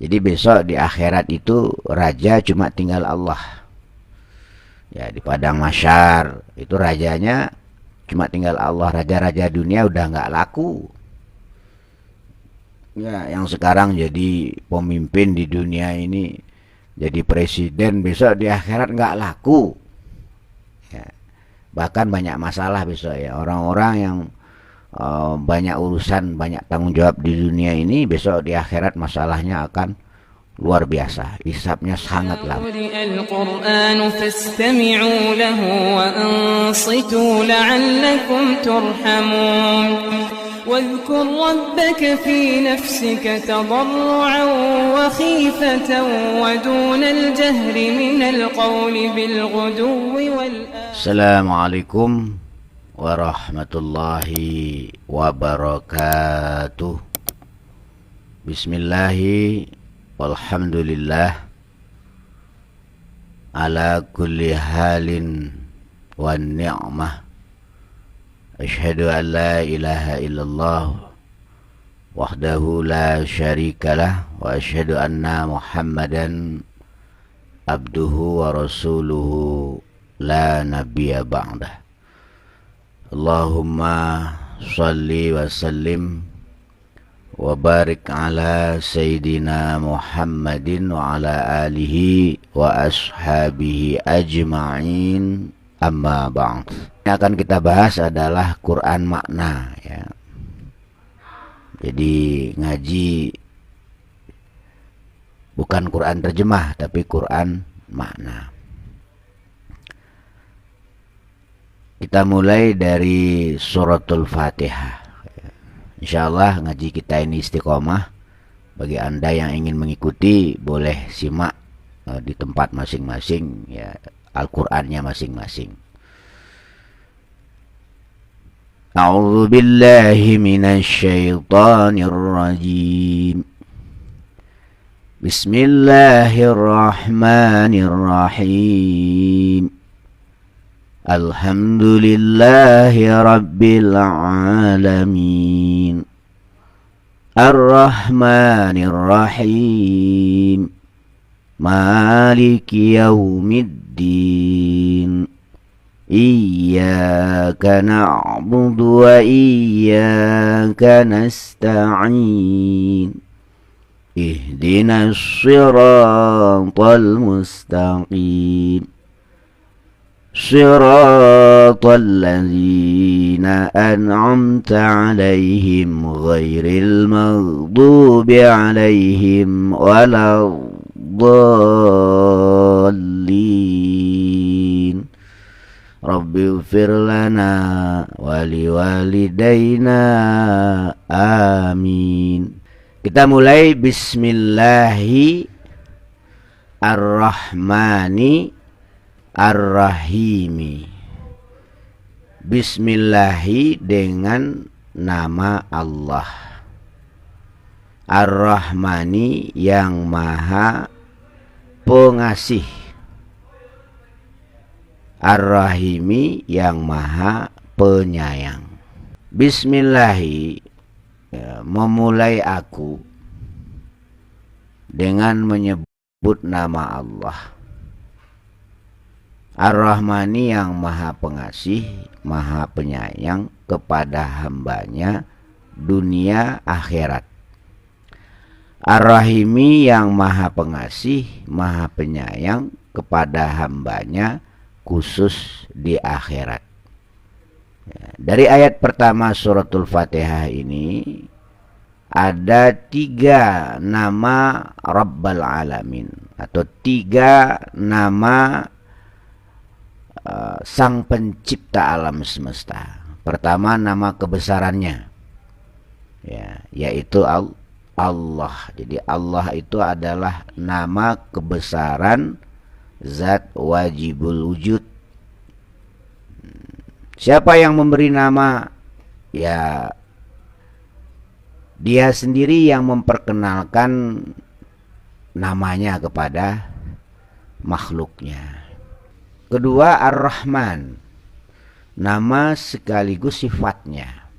Jadi besok di akhirat itu raja cuma tinggal Allah. Ya, di padang mahsyar itu rajanya cuma tinggal Allah. Raja-raja dunia udah nggak laku. Ya, yang sekarang jadi pemimpin di dunia ini, jadi presiden, besok di akhirat nggak laku. Ya, bahkan banyak masalah besok ya. Orang-orang yang banyak urusan, banyak tanggung jawab di dunia ini, besok di akhirat masalahnya akan luar biasa. Hisabnya sangat lama. واذكر ربك في نفسك تضرعا وخيفة ودون الجهر من القول بالغدو والآصال. السلام عليكم ورحمة الله وبركاته. بسم الله والحمد لله على كل حال والنعمة. أشهد أن لا إله إلا الله وحده لا شريك له وأشهد أن محمدا عبده ورسوله لا نبي بعده. اللهم صل وسلم وبارك على سيدنا محمد وعلى آله وأصحابه أجمعين. Amma ba'd. Yang akan kita bahas adalah Quran makna ya. Jadi ngaji bukan Quran terjemah tapi Quran makna. Kita mulai dari suratul Fatihah. Insyaallah ngaji kita ini istiqomah. Bagi Anda yang ingin mengikuti boleh simak di tempat masing-masing ya, Al-Qur'annya masing-masing. A'udzu billahi minasy syaithanir rajim. Bismillahirrahmanirrahim. Alhamdulillahi rabbil alamin. Ar-Rahmanir Rahim. Maliki yaumiddin. Iyyaka na'budu wa iyyaka nasta'in. Ihdinas siratal mustaqim. Siratal ladzina an'amta 'alaihim ghairil maghdubi 'alaihim waladdallin. Rabbi ighfir lana wa liwalidayna amin. Kita mulai bismillahi ar-rahmani ar-rahimi. Bismillahi dengan nama Allah. Ar-Rahmani yang maha pengasih. Ar-Rahimi yang maha penyayang. Bismillahi ya, memulai aku dengan menyebut nama Allah. Ar-Rahmani yang maha pengasih, maha penyayang kepada hambanya dunia akhirat. Ar-Rahimi yang maha pengasih, maha penyayang kepada hambanya khusus di akhirat. Ya, dari ayat pertama suratul Fatihah ini ada 3 nama Rabbal Alamin atau 3 nama Sang Pencipta alam semesta. Pertama nama kebesarannya ya, yaitu Allah. Jadi Allah itu adalah nama kebesaran Zat wajibul wujud. Siapa yang memberi nama? Ya dia sendiri yang memperkenalkan namanya kepada makhluknya. Kedua, Ar-Rahman, nama sekaligus sifatnya.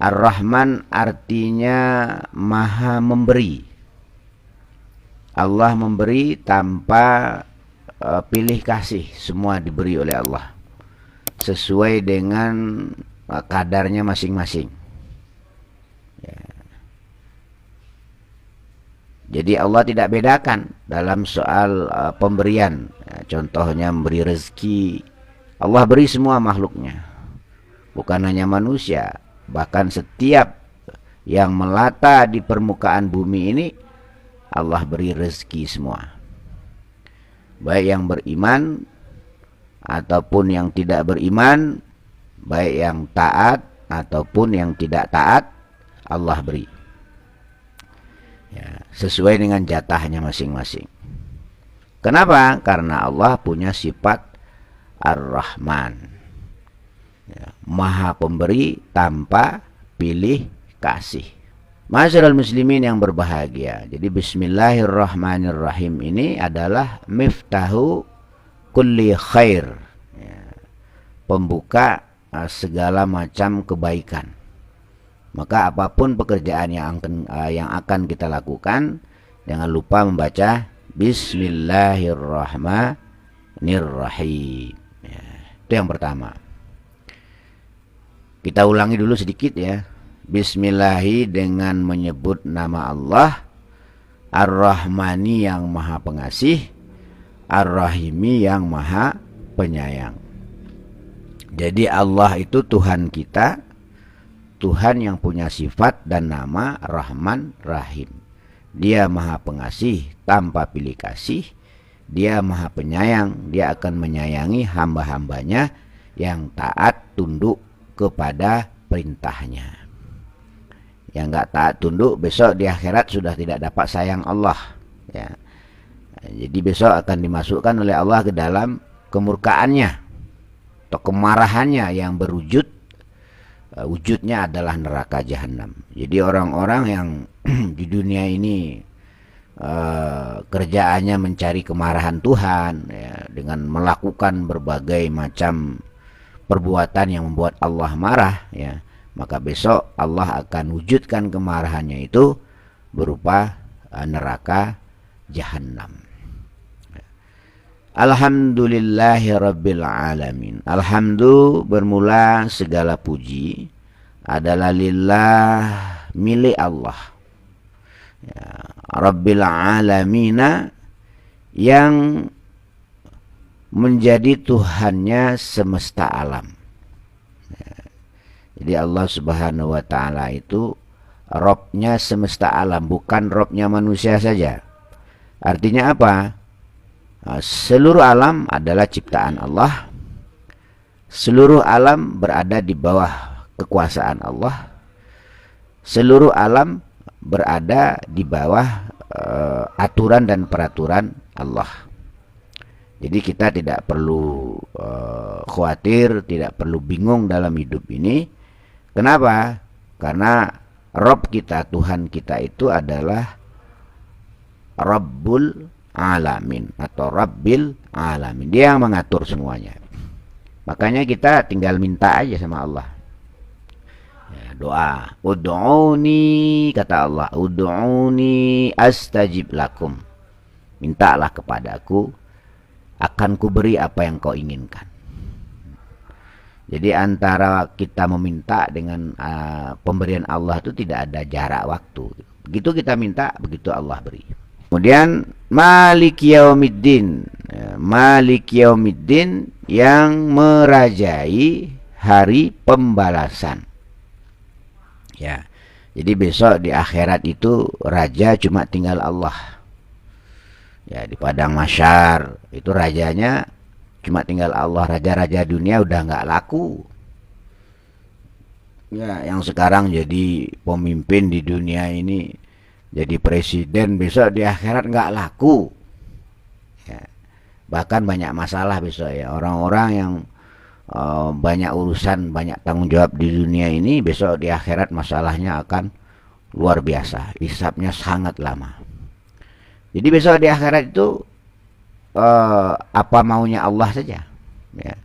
Ar-Rahman artinya maha memberi. Allah memberi tanpa pilih kasih, semua diberi oleh Allah sesuai dengan kadarnya masing-masing. Ya. Jadi Allah tidak bedakan dalam soal pemberian. Ya, contohnya memberi rezeki, Allah beri semua makhluknya, bukan hanya manusia, bahkan setiap yang melata di permukaan bumi ini Allah beri rezeki semua, baik yang beriman ataupun yang tidak beriman, baik yang taat ataupun yang tidak taat, Allah beri. Ya, sesuai dengan jatahnya masing-masing. Kenapa? Karena Allah punya sifat Ar-Rahman, ya, Maha Pemberi tanpa pilih kasih. Ma'asyiral muslimin yang berbahagia. Jadi bismillahirrahmanirrahim ini adalah miftahu kulli khair, ya, pembuka segala macam kebaikan. Maka apapun pekerjaan yang akan kita lakukan, jangan lupa membaca bismillahirrahmanirrahim. Ya, itu yang pertama. Kita ulangi dulu sedikit ya. Bismillahi dengan menyebut nama Allah, Ar-Rahmani yang Maha Pengasih, Ar-Rahimi yang Maha Penyayang. Jadi Allah itu Tuhan kita, Tuhan yang punya sifat dan nama Rahman Rahim. Dia Maha Pengasih tanpa pilih kasih, Dia Maha Penyayang, Dia akan menyayangi hamba-hambanya yang taat tunduk kepada perintahnya. Yang enggak taat tunduk besok di akhirat sudah tidak dapat sayang Allah, ya. Jadi besok akan dimasukkan oleh Allah ke dalam kemurkaannya atau kemarahannya yang wujudnya adalah neraka jahanam. Jadi orang-orang yang di dunia ini kerjaannya mencari kemarahan Tuhan, ya, dengan melakukan berbagai macam perbuatan yang membuat Allah marah, ya, maka besok Allah akan wujudkan kemarahannya itu berupa neraka jahanam. Alhamdulillahi Rabbil Alamin. Alhamdulillah, bermula segala puji adalah lillah, milik Allah, ya, Rabbil Alamina, yang menjadi Tuhannya semesta alam. Ya. Jadi Allah Subhanahu wa Ta'ala itu Robnya semesta alam, bukan Robnya manusia saja. Artinya apa? Seluruh alam adalah ciptaan Allah. Seluruh alam berada di bawah kekuasaan Allah. Seluruh alam berada di bawah aturan dan peraturan Allah. Jadi kita tidak perlu khawatir, tidak perlu bingung dalam hidup ini. Kenapa? Karena Rabb kita, Tuhan kita itu adalah Rabbul Alamin atau Rabbil Alamin. Dia yang mengatur semuanya. Makanya kita tinggal minta aja sama Allah. Ya, doa. Ud'uni, kata Allah, ud'uni astajib lakum. Mintalah kepadaku, akan kuberi apa yang kau inginkan. Jadi antara kita meminta dengan pemberian Allah itu tidak ada jarak waktu. Begitu kita minta, begitu Allah beri. Kemudian Malik Yaumiddin, Malik Yaumiddin yang merajai hari pembalasan. Ya, jadi besok di akhirat itu raja cuma tinggal Allah. Ya, di padang mahsyar itu rajanya cuma tinggal Allah. Raja-raja dunia udah nggak laku. Ya, yang sekarang jadi pemimpin di dunia ini, jadi presiden, besok di akhirat nggak laku. Ya. Bahkan banyak masalah besok ya. Orang-orang yang banyak urusan, banyak tanggung jawab di dunia ini, besok di akhirat masalahnya akan luar biasa. Hisabnya sangat lama. Jadi besok di akhirat itu apa maunya Allah saja. Ya.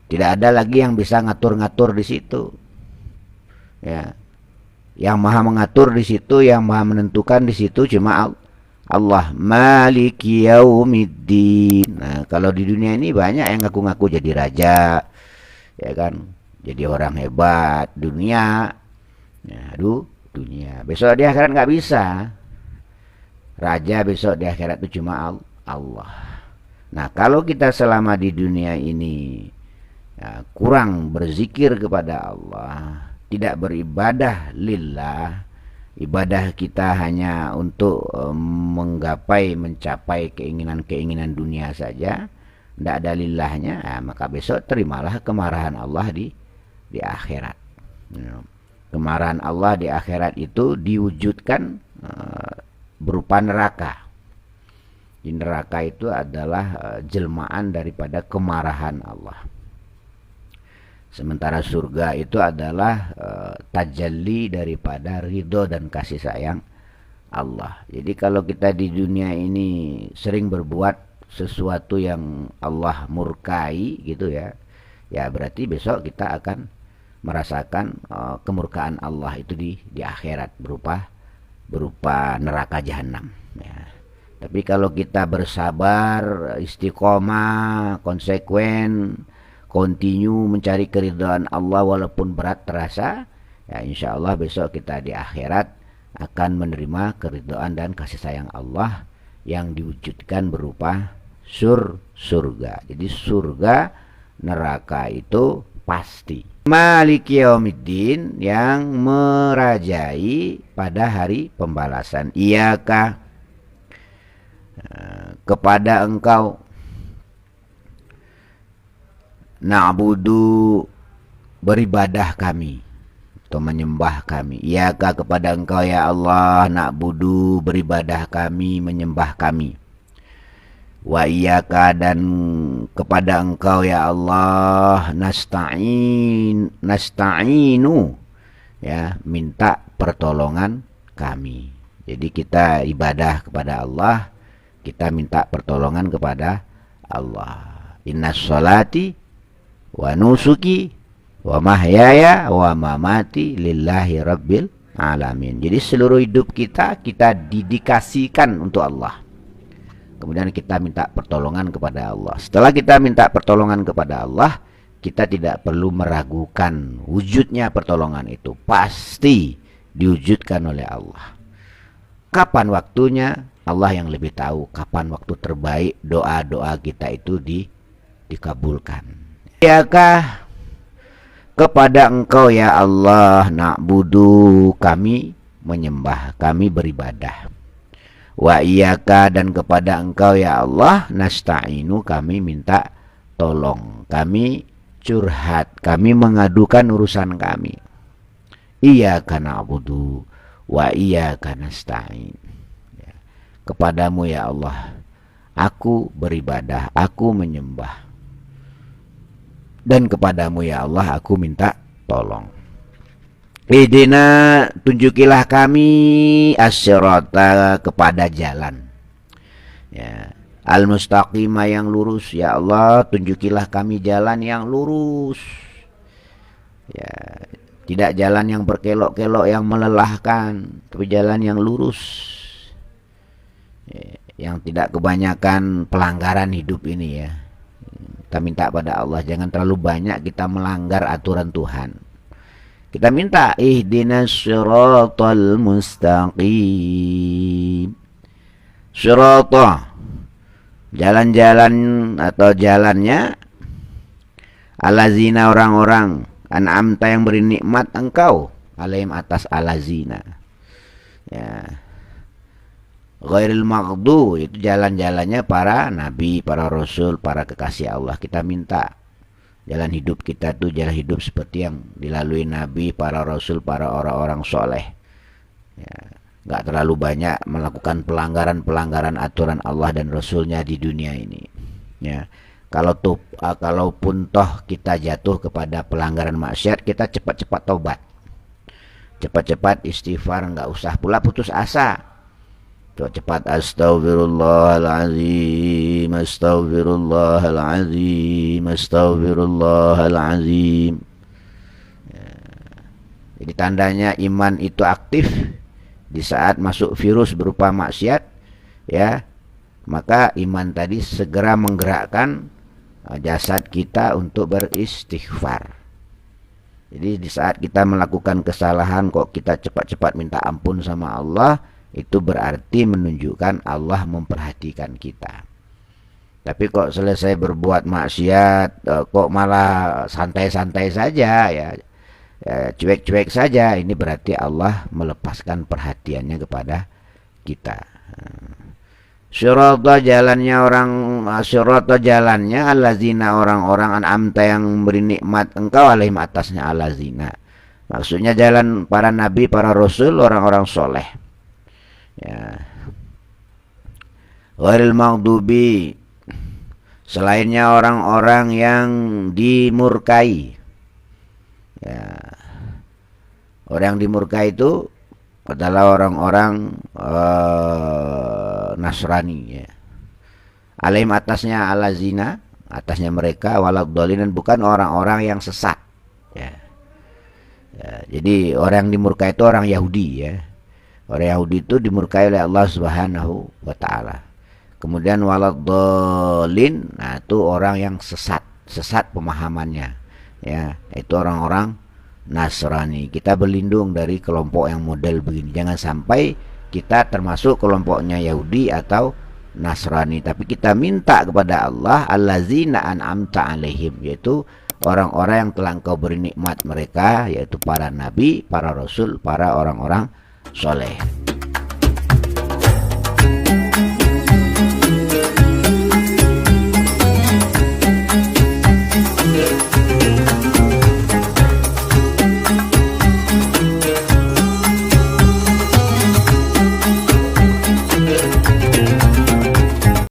Tidak ada lagi yang bisa ngatur-ngatur di situ. Ya. Yang maha mengatur di situ, yang maha menentukan di situ cuma Allah Maliki Yaumiddin. Nah, kalau di dunia ini banyak yang ngaku-ngaku jadi raja, ya kan, jadi orang hebat dunia. Ya, aduh, dunia. Besok di akhirat nggak bisa. Raja besok di akhirat itu cuma Allah. Nah, kalau kita selama di dunia ini ya, kurang berzikir kepada Allah, tidak beribadah lillah, ibadah kita hanya untuk mencapai keinginan-keinginan dunia saja, tidak ada lillahnya, nah, maka besok terimalah kemarahan Allah di akhirat. Kemarahan Allah di akhirat itu diwujudkan berupa neraka. Di neraka itu adalah jelmaan daripada kemarahan Allah. Sementara surga itu adalah tajalli daripada ridho dan kasih sayang Allah. Jadi kalau kita di dunia ini sering berbuat sesuatu yang Allah murkai gitu ya, ya berarti besok kita akan merasakan kemurkaan Allah itu di akhirat berupa neraka jahanam. Ya. Tapi kalau kita bersabar, istiqomah, konsekuen, continue mencari keridhaan Allah walaupun berat terasa, ya insya Allah besok kita di akhirat akan menerima keridhaan dan kasih sayang Allah yang diwujudkan berupa surga. Jadi surga, neraka itu pasti. Maliki Yaumiddin, yang merajai pada hari pembalasan. Iyaka, kepada engkau, na'budu, beribadah kami atau menyembah kami. Iyaka, kepada engkau ya Allah, na'budu, beribadah kami, menyembah kami. Wa iyaka, dan kepada engkau ya Allah, nasta'inu, ya, minta pertolongan kami. Jadi kita ibadah kepada Allah, kita minta pertolongan kepada Allah. Innas sholati wa nusuki wa mahyaya wa mamati lillahi rabbil alamin. Jadi seluruh hidup kita didedikasikan untuk Allah. Kemudian kita minta pertolongan kepada Allah. Setelah kita minta pertolongan kepada Allah, kita tidak perlu meragukan wujudnya pertolongan itu. Pasti diwujudkan oleh Allah. Kapan waktunya? Allah yang lebih tahu kapan waktu terbaik doa-doa kita itu dikabulkan. Iyaka, kepada engkau ya Allah, na'budu, kami menyembah, kami beribadah. Wa iyaka, dan kepada engkau ya Allah, nasta'inu, kami minta tolong, kami curhat, kami mengadukan urusan kami. Iyaka na'budu wa iyaka nasta'in. Kepadamu ya Allah, aku beribadah, aku menyembah. Dan kepadamu ya Allah, aku minta tolong. Ihdina, tunjukilah kami as-sirata, kepada jalan. Ya, al-mustaqimah, yang lurus. Ya Allah, tunjukilah kami jalan yang lurus. Ya, tidak jalan yang berkelok-kelok yang melelahkan, tapi jalan yang lurus. Yang tidak kebanyakan pelanggaran hidup ini ya. Kita minta pada Allah jangan terlalu banyak kita melanggar aturan Tuhan. Kita minta ihdinas siratal mustaqim. Sirata, jalan-jalan atau jalannya, alazina, orang-orang, an'amta, yang beri nikmat engkau, alaihim, atas alazina. Ya. Ghairil maghdu, itu jalan-jalannya para nabi, para rasul, para kekasih Allah. Kita minta jalan hidup kita tuh jalan hidup seperti yang dilalui nabi, para rasul, para orang-orang soleh. Ya, nggak terlalu banyak melakukan pelanggaran-pelanggaran aturan Allah dan Rasulnya di dunia ini. Ya, kalaupun toh kita jatuh kepada pelanggaran maksiat, kita cepat-cepat taubat, cepat-cepat istighfar, nggak usah pula putus asa. Cepat astagfirullahaladzim, astagfirullahaladzim, astagfirullahaladzim. Ya. Jadi tandanya iman itu aktif di saat masuk virus berupa maksiat, ya, maka iman tadi segera menggerakkan jasad kita untuk beristighfar. Jadi di saat kita melakukan kesalahan kok kita cepat-cepat minta ampun sama Allah, itu berarti menunjukkan Allah memperhatikan kita. Tapi kok selesai berbuat maksiat kok malah santai-santai saja, ya cuek-cuek saja, ini berarti Allah melepaskan perhatiannya kepada kita. Syrata jalannya syrata jalannya allazina orang-orang an'amta yang beri nikmat engkau alaihim atasnya allazina. Maksudnya jalan para nabi, para rasul, orang-orang soleh. Ya. Ghairil maghdubi, selainnya orang-orang yang dimurkai. Ya. Orang dimurkai itu adalah orang-orang Nasrani, ya. Alaihim atasnya alazina, atasnya mereka, waladhdallin, bukan orang-orang yang sesat, ya. Ya, jadi orang yang dimurkai itu orang Yahudi, ya. Orang Yahudi itu dimurkai oleh Allah Subhanahu wa taala. Kemudian waladhdallin, nah itu orang yang sesat pemahamannya, ya, itu orang-orang Nasrani. Kita berlindung dari kelompok yang model begini. Jangan sampai kita termasuk kelompoknya Yahudi atau Nasrani, tapi kita minta kepada Allah allazina an'amta alaihim, yaitu orang-orang yang telah engkau beri nikmat mereka, yaitu para nabi, para rasul, para orang-orang soleh.